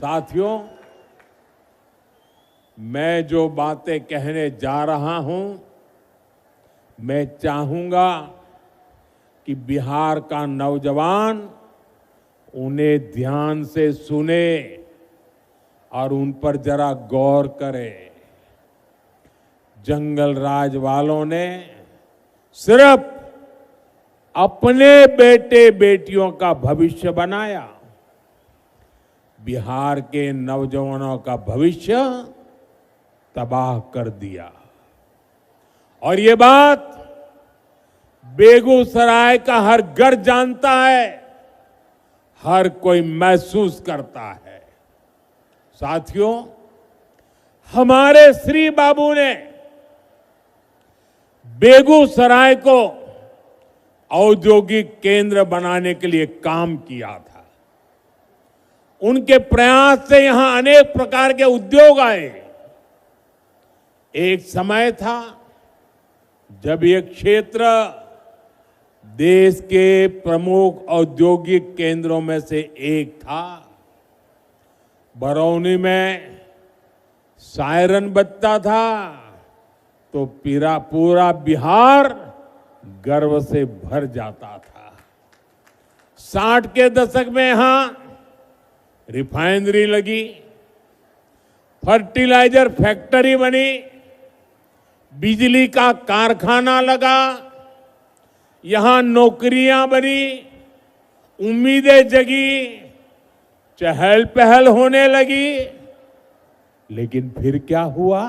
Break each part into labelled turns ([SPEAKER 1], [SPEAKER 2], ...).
[SPEAKER 1] साथियों, मैं जो बातें कहने जा रहा हूं, मैं चाहूंगा कि बिहार का नौजवान उन्हें ध्यान से सुने और उन पर जरा गौर करे। जंगल राज वालों ने सिर्फ अपने बेटे बेटियों का भविष्य बनाया, बिहार के नौजवानों का भविष्य तबाह कर दिया। और ये बात बेगूसराय का हर घर जानता है, हर कोई महसूस करता है। साथियों, हमारे श्री बाबू ने बेगूसराय को औद्योगिक केंद्र बनाने के लिए काम किया था। उनके प्रयास से यहां अनेक प्रकार के उद्योग आए। एक समय था जब यह क्षेत्र देश के प्रमुख औद्योगिक केंद्रों में से एक था। बरौनी में सायरन बजता था तो पूरा बिहार गर्व से भर जाता था। 60 के दशक में यहां रिफाइनरी लगी, फर्टिलाइजर फैक्ट्री बनी, बिजली का कारखाना लगा, यहां नौकरियां बनी, उम्मीदें जगी, चहल पहल होने लगी। लेकिन फिर क्या हुआ?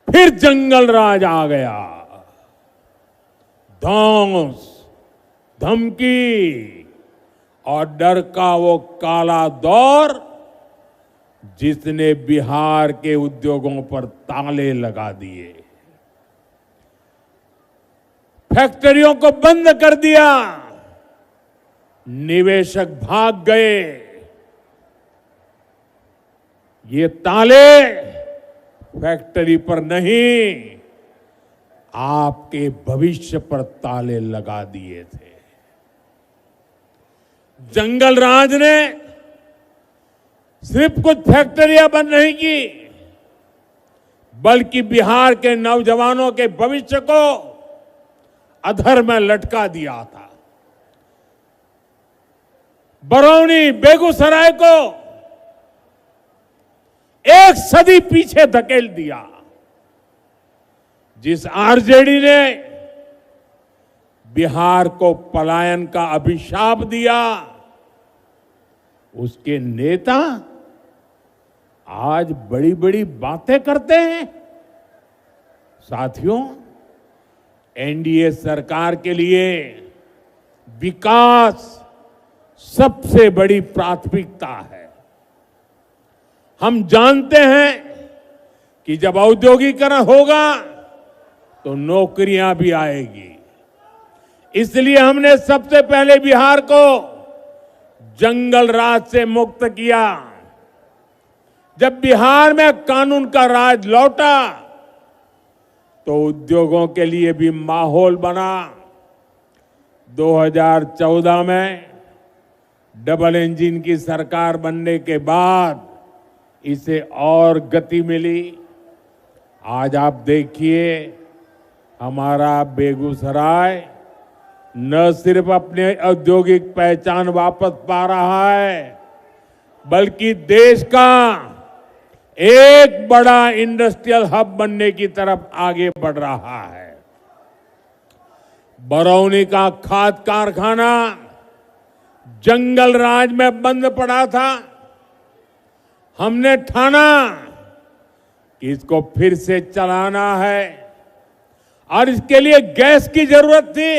[SPEAKER 1] फिर जंगल राज आ गया। धौंस, धमकी और डर का वो काला दौर जिसने बिहार के उद्योगों पर ताले लगा दिए, फैक्ट्रियों को बंद कर दिया, निवेशक भाग गए। ये ताले फैक्ट्री पर नहीं, आपके भविष्य पर ताले लगा दिए थे। जंगल राज ने सिर्फ कुछ फैक्ट्रियां बंद नहीं की, बल्कि बिहार के नौजवानों के भविष्य को अधर में लटका दिया था। बरौनी, बेगूसराय को एक सदी पीछे धकेल दिया। जिस आरजेडी ने बिहार को पलायन का अभिशाप दिया, उसके नेता आज बड़ी बड़ी बातें करते हैं। साथियों, एनडीए सरकार के लिए विकास सबसे बड़ी प्राथमिकता है। हम जानते हैं कि जब औद्योगिकरण होगा तो नौकरियां भी आएगी। इसलिए हमने सबसे पहले बिहार को जंगल राज से मुक्त किया। जब बिहार में कानून का राज लौटा तो उद्योगों के लिए भी माहौल बना। 2014 में डबल इंजन की सरकार बनने के बाद इसे और गति मिली। आज आप देखिए, हमारा बेगूसराय न सिर्फ अपने औद्योगिक पहचान वापस पा रहा है, बल्कि देश का एक बड़ा इंडस्ट्रियल हब बनने की तरफ आगे बढ़ रहा है। बरौनी का खाद कारखाना जंगल राज में बंद पड़ा था। हमने ठाना कि इसको फिर से चलाना है और इसके लिए गैस की जरूरत थी।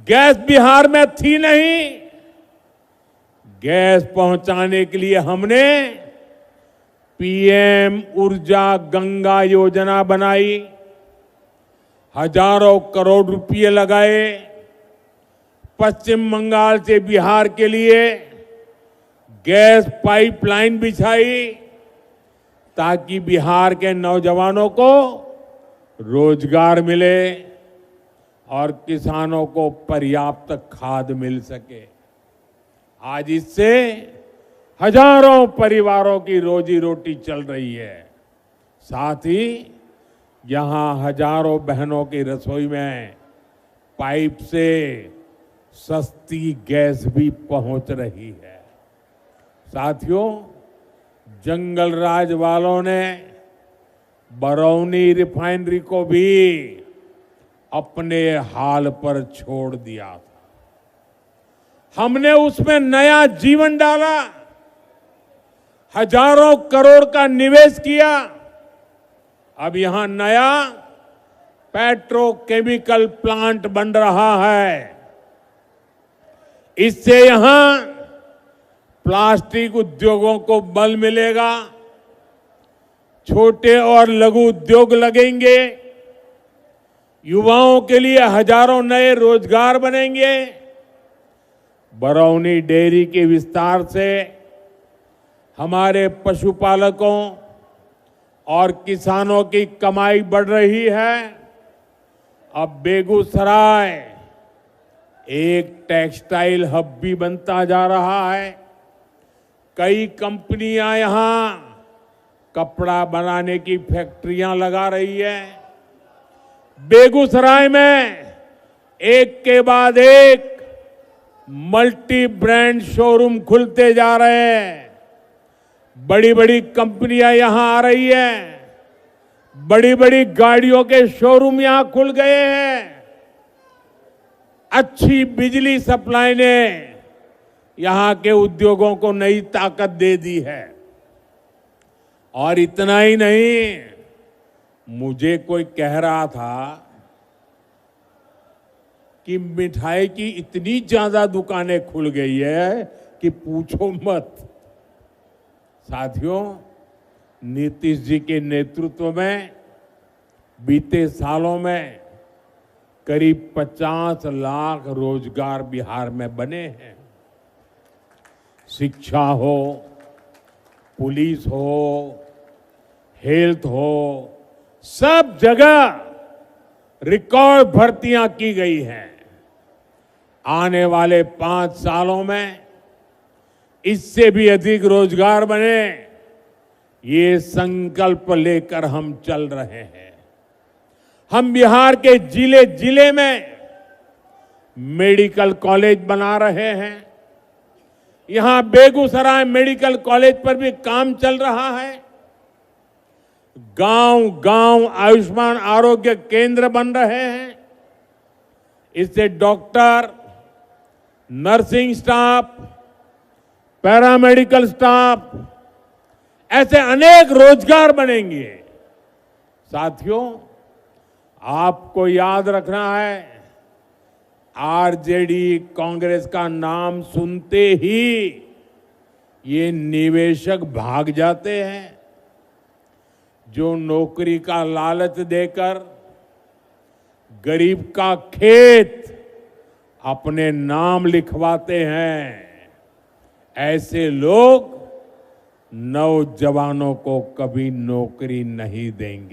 [SPEAKER 1] गैस बिहार में थी नहीं। गैस पहुंचाने के लिए हमने पीएम ऊर्जा गंगा योजना बनाई, हजारों करोड़ रुपए लगाए। पश्चिम बंगाल से बिहार के लिए गैस पाइपलाइन बिछाई ताकि बिहार के नौजवानों को रोजगार मिले और किसानों को पर्याप्त खाद मिल सके। आज इससे हजारों परिवारों की रोजी रोटी चल रही है। साथ ही यहां हजारों बहनों की रसोई में पाइप से सस्ती गैस भी पहुंच रही है। साथियों, जंगल राज वालों ने बरौनी रिफाइनरी को भी अपने हाल पर छोड़ दिया था। हमने उसमें नया जीवन डाला, हजारों करोड़ का निवेश किया। अब यहां नया पेट्रोकेमिकल प्लांट बन रहा है। इससे यहां प्लास्टिक उद्योगों को बल मिलेगा, छोटे और लघु उद्योग लगेंगे, युवाओं के लिए हजारों नए रोजगार बनेंगे। बरौनी डेयरी के विस्तार से हमारे पशुपालकों और किसानों की कमाई बढ़ रही है। अब बेगूसराय एक टेक्सटाइल हब भी बनता जा रहा है। कई कंपनियां यहां कपड़ा बनाने की फैक्ट्रियां लगा रही है। बेगूसराय में एक के बाद एक मल्टी ब्रांड शोरूम खुलते जा रहे हैं। बड़ी बड़ी कंपनियां यहां आ रही है। बड़ी बड़ी गाड़ियों के शोरूम यहां खुल गए हैं। अच्छी बिजली सप्लाई ने यहां के उद्योगों को नई ताकत दे दी है। और इतना ही नहीं, मुझे कोई कह रहा था कि मिठाई की इतनी ज्यादा दुकानें खुल गई है कि पूछो मत। साथियों, नीतीश जी के नेतृत्व में बीते सालों में करीब 50 लाख रोजगार बिहार में बने हैं। शिक्षा हो, पुलिस हो, हेल्थ हो, सब जगह रिकॉर्ड भर्तियां की गई हैं। आने वाले 5 सालों में इससे भी अधिक रोजगार बने, ये संकल्प लेकर हम चल रहे हैं। हम बिहार के जिले जिले में मेडिकल कॉलेज बना रहे हैं। यहां बेगूसराय मेडिकल कॉलेज पर भी काम चल रहा है। गांव गांव आयुष्मान आरोग्य केंद्र बन रहे हैं। इससे doctor, nursing staff, paramedical staff, ऐसे अनेक रोजगार बनेंगे। साथियों, आपको याद रखना है, आरजेडी कांग्रेस का नाम सुनते ही ये निवेशक भाग जाते हैं। जो नौकरी का लालच देकर गरीब का खेत अपने नाम लिखवाते हैं, ऐसे लोग नौजवानों को कभी नौकरी नहीं देंगे।